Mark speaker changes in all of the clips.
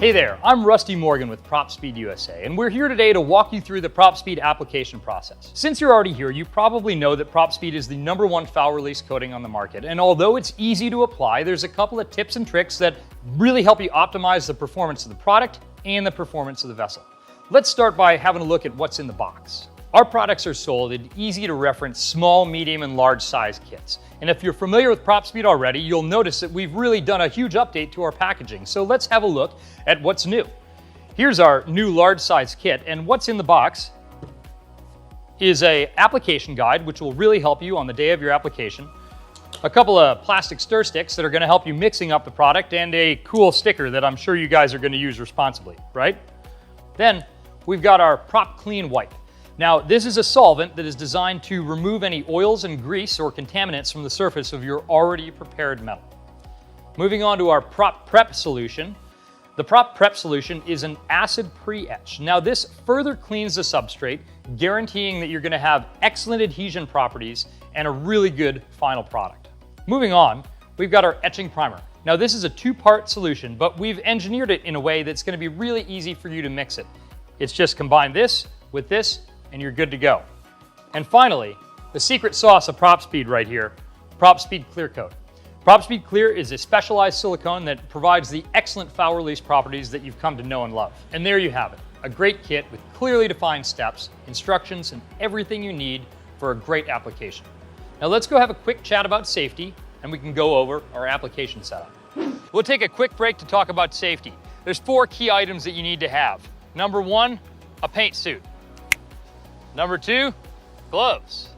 Speaker 1: Hey there, I'm Rusty Morgan with Propspeed USA, and we're here today to walk you through the Propspeed application process. Since you're already here, you probably know that Propspeed is the #1 foul release coating on the market, and although it's easy to apply, there's a couple of tips and tricks that really help you optimize the performance of the product and the performance of the vessel. Let's start by having a look at what's in the box. Our products are sold in easy to reference small, medium, and large size kits. And if you're familiar with Propspeed already, you'll notice that we've really done a huge update to our packaging. So let's have a look at what's new. Here's our new large size kit, and what's in the box is an application guide, which will really help you on the day of your application, a couple of plastic stir sticks that are gonna help you mixing up the product, and a cool sticker that I'm sure you guys are gonna use responsibly, right? Then we've got our Prop Clean Wipe. Now, this is a solvent that is designed to remove any oils and grease or contaminants from the surface of your already prepared metal. Moving on to our Prop Prep solution. The Prop Prep solution is an acid pre-etch. Now, this further cleans the substrate, guaranteeing that you're gonna have excellent adhesion properties and a really good final product. Moving on, we've got our etching primer. Now, this is a two-part solution, but we've engineered it in a way that's gonna be really easy for you to mix it. It's just combine this with this, and you're good to go. And finally, the secret sauce of Propspeed right here, Propspeed Clear Coat. Propspeed Clear is a specialized silicone that provides the excellent foul release properties that you've come to know and love. And there you have it, a great kit with clearly defined steps, instructions, and everything you need for a great application. Now let's go have a quick chat about safety, and we can go over our application setup. We'll take a quick break to talk about safety. There's 4 key items that you need to have. Number 1, a paint suit. Number 2, gloves.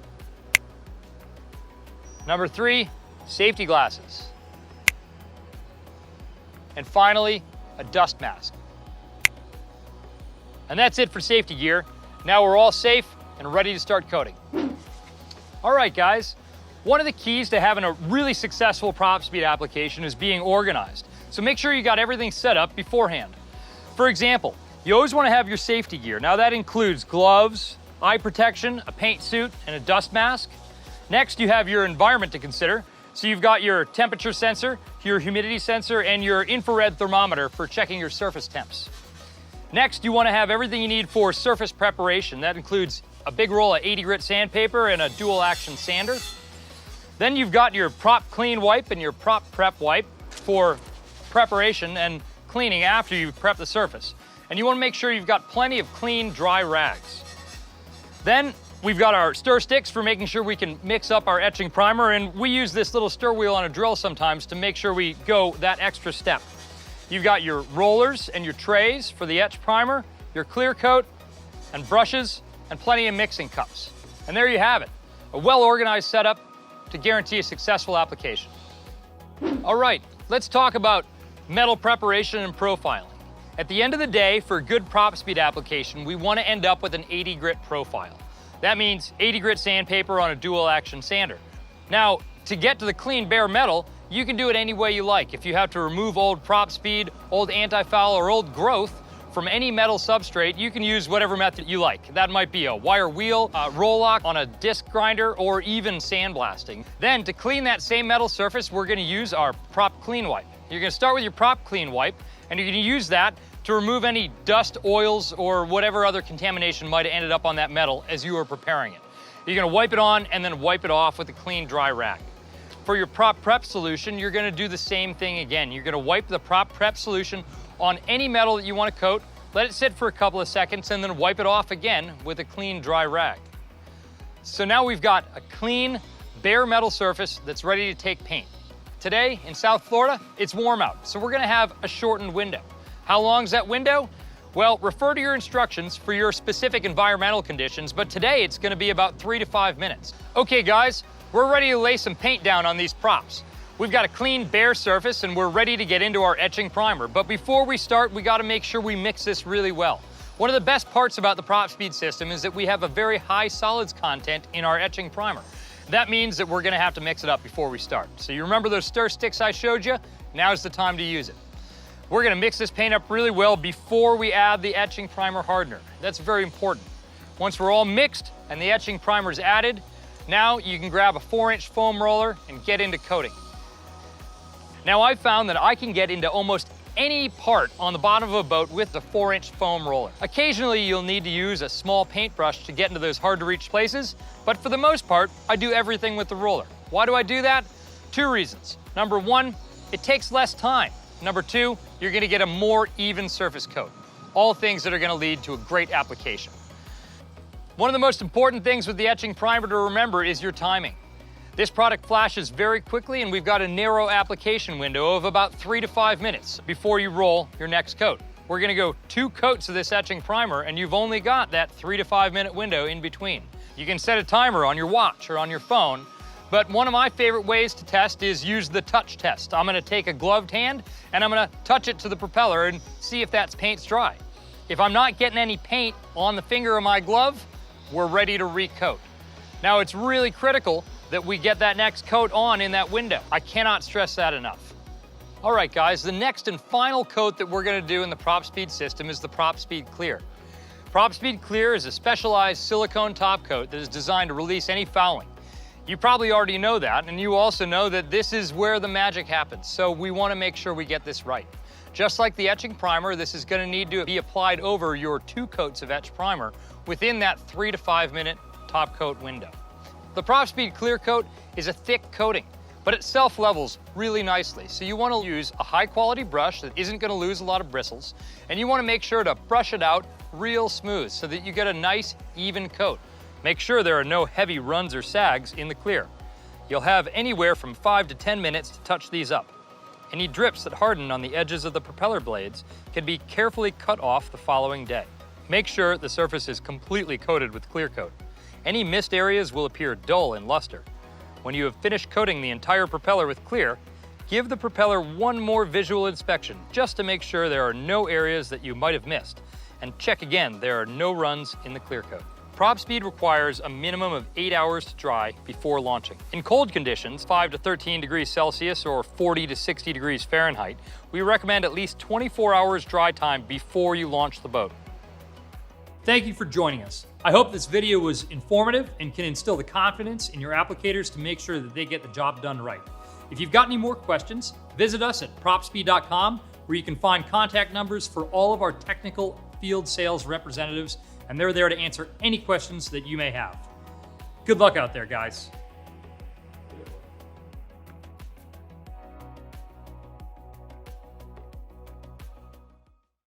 Speaker 1: Number 3, safety glasses. And finally, a dust mask. And that's it for safety gear. Now we're all safe and ready to start coating. All right, guys. One of the keys to having a really successful Propspeed application is being organized. So make sure you got everything set up beforehand. For example, you always want to have your safety gear. Now that includes gloves, eye protection, a paint suit, and a dust mask. Next, you have your environment to consider. So you've got your temperature sensor, your humidity sensor, and your infrared thermometer for checking your surface temps. Next, you want to have everything you need for surface preparation. That includes a big roll of 80 grit sandpaper and a dual action sander. Then you've got your Prop Clean Wipe and your Prop Prep Wipe for preparation and cleaning after you prep the surface. And you want to make sure you've got plenty of clean, dry rags. Then we've got our stir sticks for making sure we can mix up our etching primer, and we use this little stir wheel on a drill sometimes to make sure we go that extra step. You've got your rollers and your trays for the etch primer, your clear coat, and brushes, and plenty of mixing cups. And there you have it, a well-organized setup to guarantee a successful application. All right, let's talk about metal preparation and profiling. At the end of the day, for a good Propspeed application, we want to end up with an 80 grit profile. That means 80 grit sandpaper on a dual action sander. Now, to get to the clean bare metal, you can do it any way you like. If you have to remove old Propspeed, old anti-foul, or old growth from any metal substrate, you can use whatever method you like. That might be a wire wheel, a roll lock on a disc grinder, or even sandblasting. Then, to clean that same metal surface, we're going to use our Prop Clean Wipe. You're going to start with your Prop Clean Wipe, and you're going to use that to remove any dust, oils, or whatever other contamination might have ended up on that metal as you were preparing it. You're gonna wipe it on and then wipe it off with a clean, dry rag. For your Prop Prep solution, you're gonna do the same thing again. You're gonna wipe the Prop Prep solution on any metal that you wanna coat, let it sit for a couple of seconds, and then wipe it off again with a clean, dry rag. So now we've got a clean, bare metal surface that's ready to take paint. Today, in South Florida, it's warm out, so we're gonna have a shortened window. How long is that window? Well, refer to your instructions for your specific environmental conditions, but today it's gonna be about 3 to 5 minutes. Okay guys, we're ready to lay some paint down on these props. We've got a clean, bare surface, and we're ready to get into our etching primer. But before we start, we gotta make sure we mix this really well. One of the best parts about the Propspeed system is that we have a very high solids content in our etching primer. That means that we're gonna have to mix it up before we start. So you remember those stir sticks I showed you? Now's the time to use it. We're gonna mix this paint up really well before we add the etching primer hardener. That's very important. Once we're all mixed and the etching primer is added, now you can grab a 4-inch foam roller and get into coating. Now I've found that I can get into almost any part on the bottom of a boat with a 4-inch foam roller. Occasionally, you'll need to use a small paintbrush to get into those hard-to-reach places, but for the most part, I do everything with the roller. Why do I do that? 2 reasons. Number 1, it takes less time. Number 2, you're gonna get a more even surface coat. All things that are gonna lead to a great application. One of the most important things with the etching primer to remember is your timing. This product flashes very quickly, and we've got a narrow application window of about 3 to 5 minutes before you roll your next coat. We're gonna go 2 coats of this etching primer, and you've only got that 3 to 5 minute window in between. You can set a timer on your watch or on your phone, but one of my favorite ways to test is use the touch test. I'm gonna take a gloved hand, and I'm gonna touch it to the propeller and see if that paint's dry. If I'm not getting any paint on the finger of my glove, we're ready to recoat. Now, it's really critical that we get that next coat on in that window. I cannot stress that enough. All right, guys, the next and final coat that we're gonna do in the Propspeed system is the Propspeed Clear. Propspeed Clear is a specialized silicone top coat that is designed to release any fouling. You probably already know that, and you also know that this is where the magic happens, so we wanna make sure we get this right. Just like the etching primer, this is gonna need to be applied over your 2 coats of etch primer within that 3 to 5 minute top coat window. The Propspeed Clear Coat is a thick coating, but it self-levels really nicely. So you wanna use a high-quality brush that isn't gonna lose a lot of bristles, and you wanna make sure to brush it out real smooth so that you get a nice, even coat. Make sure there are no heavy runs or sags in the clear. You'll have anywhere from 5 to 10 minutes to touch these up. Any drips that harden on the edges of the propeller blades can be carefully cut off the following day. Make sure the surface is completely coated with clear coat. Any missed areas will appear dull in luster. When you have finished coating the entire propeller with clear, give the propeller one more visual inspection just to make sure there are no areas that you might have missed, and check again there are no runs in the clear coat. Propspeed requires a minimum of 8 hours to dry before launching. In cold conditions, 5 to 13 degrees Celsius or 40 to 60 degrees Fahrenheit, we recommend at least 24 hours dry time before you launch the boat. Thank you for joining us. I hope this video was informative and can instill the confidence in your applicators to make sure that they get the job done right. If you've got any more questions, visit us at propspeed.com, where you can find contact numbers for all of our technical field sales representatives, and they're there to answer any questions that you may have. Good luck out there, guys.